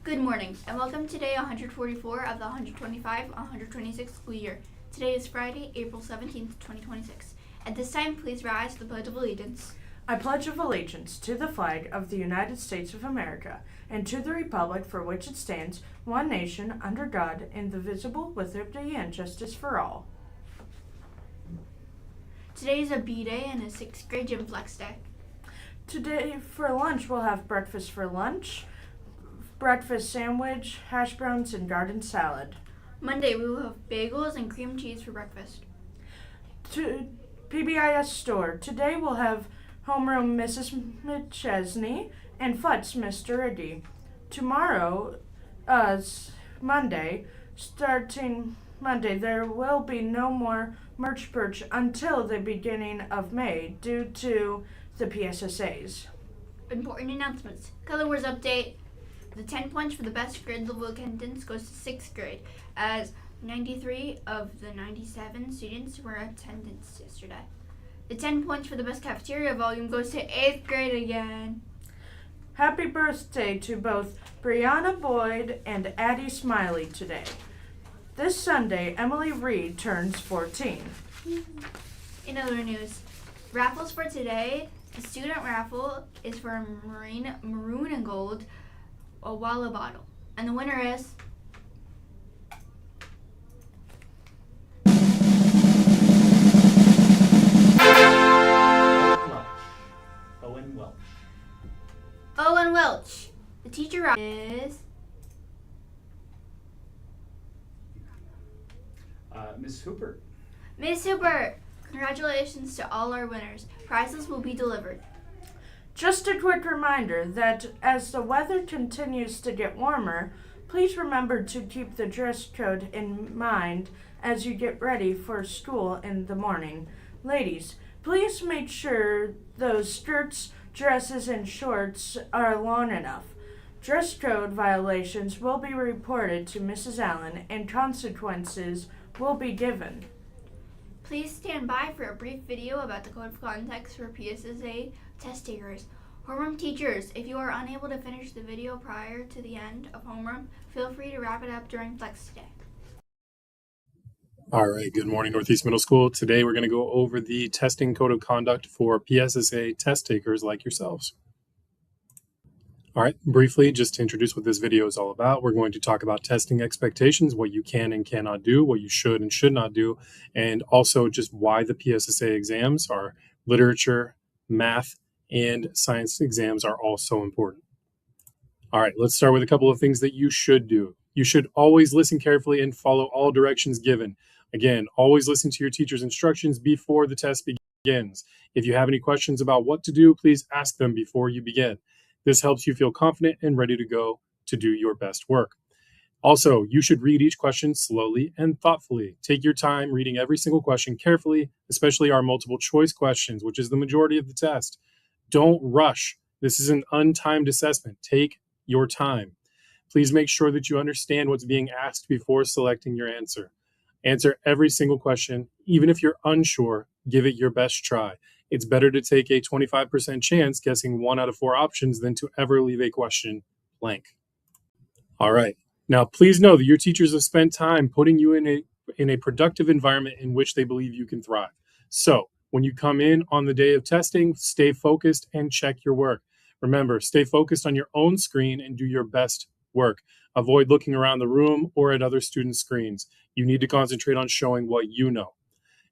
Good morning, and welcome to day 144 of the 125-126 school year. Today is Friday, April 17th, 2026. At this time, please rise to the Pledge of Allegiance. I pledge of allegiance to the flag of the United States of America and to the republic for which it stands, one nation, under God, indivisible, with liberty and justice for all. Today is a B day and a 6th grade gym flex day. Today for lunch we'll have breakfast for lunch, breakfast sandwich, hash browns, and garden salad. Monday we will have bagels and cream cheese for breakfast. To PBIS store, today we'll have homeroom Mrs. McChesney and Futz Mr. Riggy. Tomorrow, starting Monday, there will be no more merch perch until the beginning of May due to the PSSAs. Important announcements. Color Wars update. The 10 points for the best grade level attendance goes to 6th grade, as 93 of the 97 students were in attendance yesterday. The 10 points for the best cafeteria volume goes to 8th grade again. Happy birthday to both Brianna Boyd and Addie Smiley today. This Sunday, Emily Reed turns 14. In other news, raffles for today. The student raffle is for a maroon and gold Owala bottle. And the winner is Owen Welch. The teacher is Miss Hooper. Miss Hooper. Congratulations to all our winners. Prizes will be delivered. Just a quick reminder that as the weather continues to get warmer, please remember to keep the dress code in mind as you get ready for school in the morning. Ladies, please make sure those skirts, dresses, and shorts are long enough. Dress code violations will be reported to Mrs. Allen and consequences will be given. Please stand by for a brief video about the code of conduct for PSSA test takers. Homeroom teachers, if you are unable to finish the video prior to the end of homeroom, feel free to wrap it up during flex today. All right, good morning, Northeast Middle School. Today we're going to go over the testing code of conduct for PSSA test takers like yourselves. All right, briefly, just to introduce what this video is all about, we're going to talk about testing expectations, what you can and cannot do, what you should and should not do, and also just why the PSSA exams are literature, math, and science exams are all so important. All right, let's start with a couple of things that you should do. You should always listen carefully and follow all directions given. Again, always listen to your teacher's instructions before the test begins. If you have any questions about what to do, please ask them before you begin. This helps you feel confident and ready to go to do your best work. Also, you should read each question slowly and thoughtfully. Take your time reading every single question carefully, especially our multiple choice questions, which is the majority of the test. Don't rush. This is an untimed assessment. Take your time. Please make sure that you understand what's being asked before selecting your answer. Answer every single question. Even if you're unsure, give it your best try. It's better to take a 25% chance guessing 1 out of 4 options than to ever leave a question blank. All right. Now, please know that your teachers have spent time putting you in a productive environment in which they believe you can thrive. So when you come in on the day of testing, stay focused and check your work. Remember, stay focused on your own screen and do your best work. Avoid looking around the room or at other students' screens. You need to concentrate on showing what you know.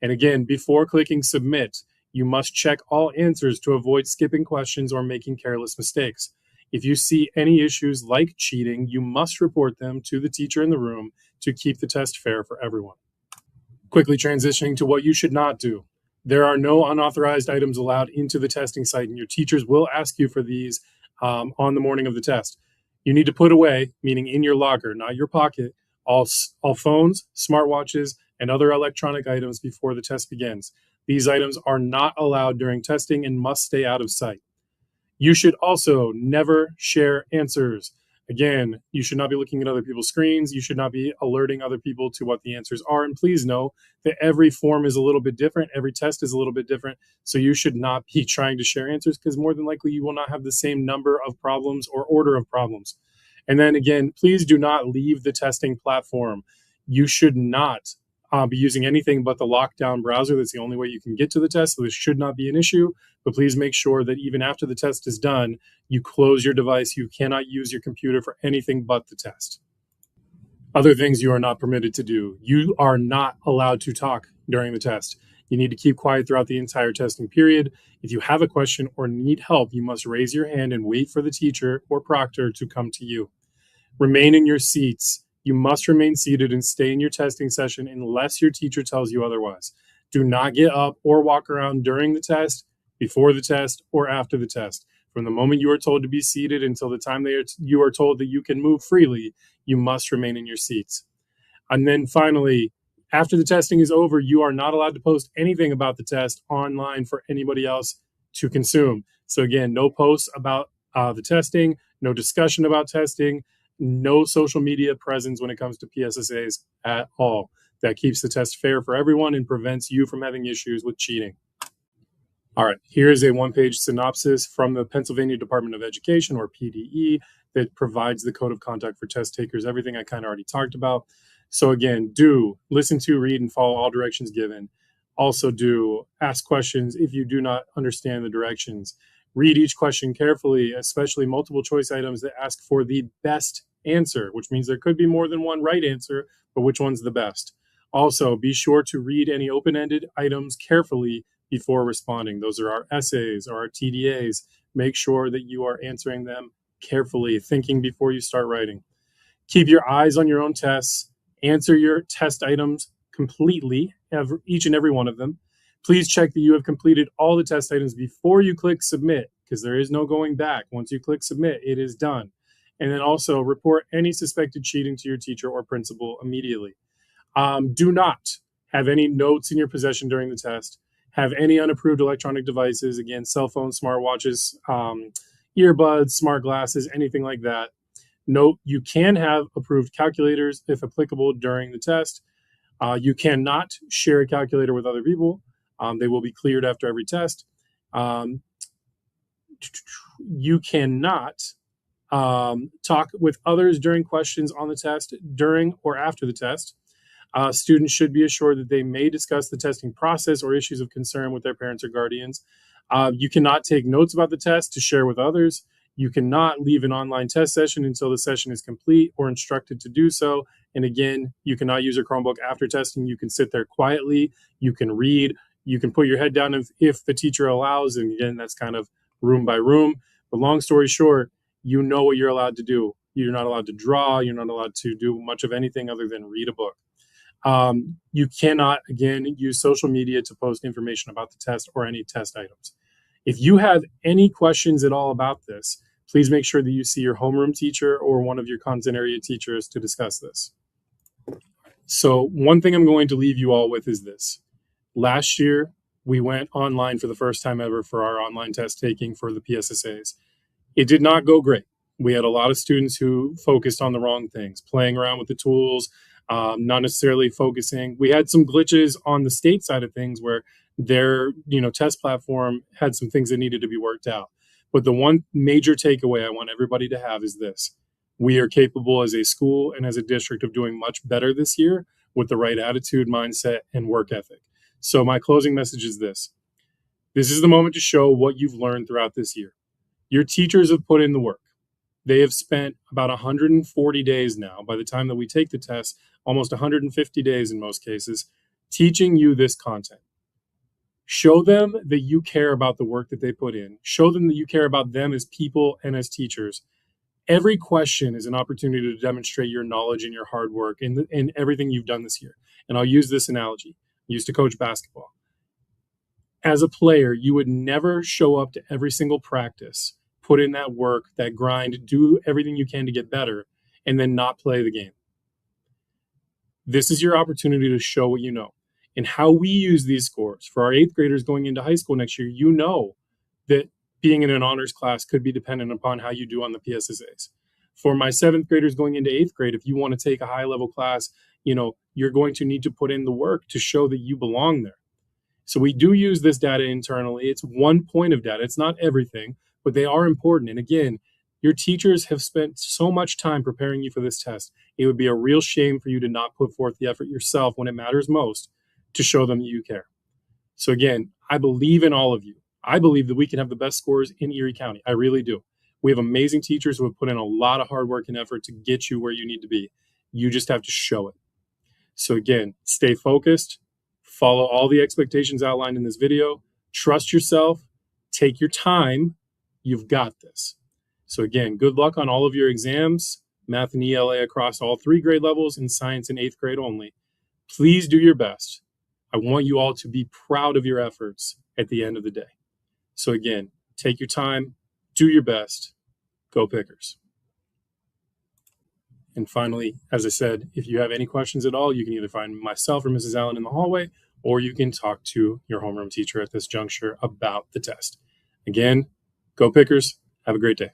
And again, before clicking submit, you must check all answers to avoid skipping questions or making careless mistakes. If you see any issues like cheating, you must report them to the teacher in the room to keep the test fair for everyone. Quickly transitioning to what you should not do. There are no unauthorized items allowed into the testing site, and your teachers will ask you for these on the morning of the test. You need to put away, meaning in your locker, not your pocket, all phones, smartwatches, and other electronic items before the test begins. These items are not allowed during testing and must stay out of sight. You should also never share answers. Again, you should not be looking at other people's screens. You should not be alerting other people to what the answers are. And please know that every form is a little bit different. Every test is a little bit different. So you should not be trying to share answers because more than likely you will not have the same number of problems or order of problems. And then again, please do not leave the testing platform. You should not be using anything but the lockdown browser. That's the only way you can get to the test. So this should not be an issue, but please make sure that even after the test is done, you close your device. You cannot use your computer for anything but the test. Other things you are not permitted to do. You are not allowed to talk during the test. You need to keep quiet throughout the entire testing period. If you have a question or need help, you must raise your hand and wait for the teacher or proctor to come to you. Remain in your seats. You must remain seated and stay in your testing session unless your teacher tells you otherwise. Do not get up or walk around during the test, before the test, or after the test. From the moment you are told to be seated until the time you are told that you can move freely, you must remain in your seats. And then finally, after the testing is over, you are not allowed to post anything about the test online for anybody else to consume. So again, no posts about the testing, no discussion about testing, no social media presence when it comes to PSSAs at all. That keeps the test fair for everyone and prevents you from having issues with cheating. All right, here's a one-page synopsis from the Pennsylvania Department of Education, or PDE, that provides the code of conduct for test takers, everything I kind of already talked about. So again, do listen to, read, and follow all directions given. Also do ask questions if you do not understand the directions. Read each question carefully, especially multiple choice items that ask for the best answer, which means there could be more than one right answer, but which one's the best? Also, be sure to read any open-ended items carefully before responding. Those are our essays or our TDAs. Make sure that you are answering them carefully, thinking before you start writing. Keep your eyes on your own tests. Answer your test items completely, each and every one of them. Please check that you have completed all the test items before you click submit, because there is no going back. Once you click submit, it is done. And then also report any suspected cheating to your teacher or principal immediately. Do not have any notes in your possession during the test. Have any unapproved electronic devices, again, cell phones, smartwatches, earbuds, smart glasses, anything like that. Note, you can have approved calculators if applicable during the test. You cannot share a calculator with other people. They will be cleared after every test. You cannot talk with others during questions on the test, during or after the test. Students should be assured that they may discuss the testing process or issues of concern with their parents or guardians. You cannot take notes about the test to share with others. You cannot leave an online test session until the session is complete or instructed to do so. And again, you cannot use a Chromebook after testing. You can sit there quietly. You can read. You can put your head down if the teacher allows. And again, that's kind of room by room. But long story short, you know what you're allowed to do. You're not allowed to draw. You're not allowed to do much of anything other than read a book. You cannot, again, use social media to post information about the test or any test items. If you have any questions at all about this, please make sure that you see your homeroom teacher or one of your content area teachers to discuss this. So one thing I'm going to leave you all with is this. Last year, we went online for the first time ever for our online test taking for the PSSAs. It did not go great. We had a lot of students who focused on the wrong things, playing around with the tools, not necessarily focusing. We had some glitches on the state side of things where their test platform had some things that needed to be worked out. But the one major takeaway I want everybody to have is this. We are capable as a school and as a district of doing much better this year with the right attitude, mindset, and work ethic. So my closing message is this. This is the moment to show what you've learned throughout this year. Your teachers have put in the work. They have spent about 140 days now, by the time that we take the test, almost 150 days in most cases, teaching you this content. Show them that you care about the work that they put in. Show them that you care about them as people and as teachers. Every question is an opportunity to demonstrate your knowledge and your hard work and everything you've done this year. And I'll use this analogy. I used to coach basketball. As a player, you would never show up to every single practice, put in that work, that grind, do everything you can to get better, and then not play the game. This is your opportunity to show what you know. And how we use these scores for our 8th graders going into high school next year, you know that being in an honors class could be dependent upon how you do on the PSSAs. For my 7th graders going into 8th grade, if you want to take a high level class, you're going to need to put in the work to show that you belong there. So we do use this data internally. It's one point of data. It's not everything, but they are important. And again, Your teachers have spent so much time preparing you for this test. It would be a real shame for you to not put forth the effort yourself when it matters most to show them that you care. So again, I believe in all of you. I believe that we can have the best scores in Erie County. I really do. We have amazing teachers who have put in a lot of hard work and effort to get you where you need to be. You just have to show it. So again, stay focused, follow all the expectations outlined in this video, trust yourself, take your time. You've got this. So again, good luck on all of your exams, math and ELA across all 3 grade levels, and science in 8th grade only. Please do your best. I want you all to be proud of your efforts at the end of the day. So again, take your time, do your best, go Pickers. And finally, as I said, if you have any questions at all, you can either find myself or Mrs. Allen in the hallway, or you can talk to your homeroom teacher at this juncture about the test. Again, go Pickers. Have a great day.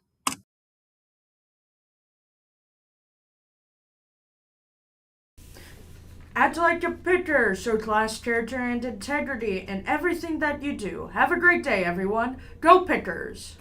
Act like a picker, show class character and integrity in everything that you do. Have a great day, everyone. Go Pickers!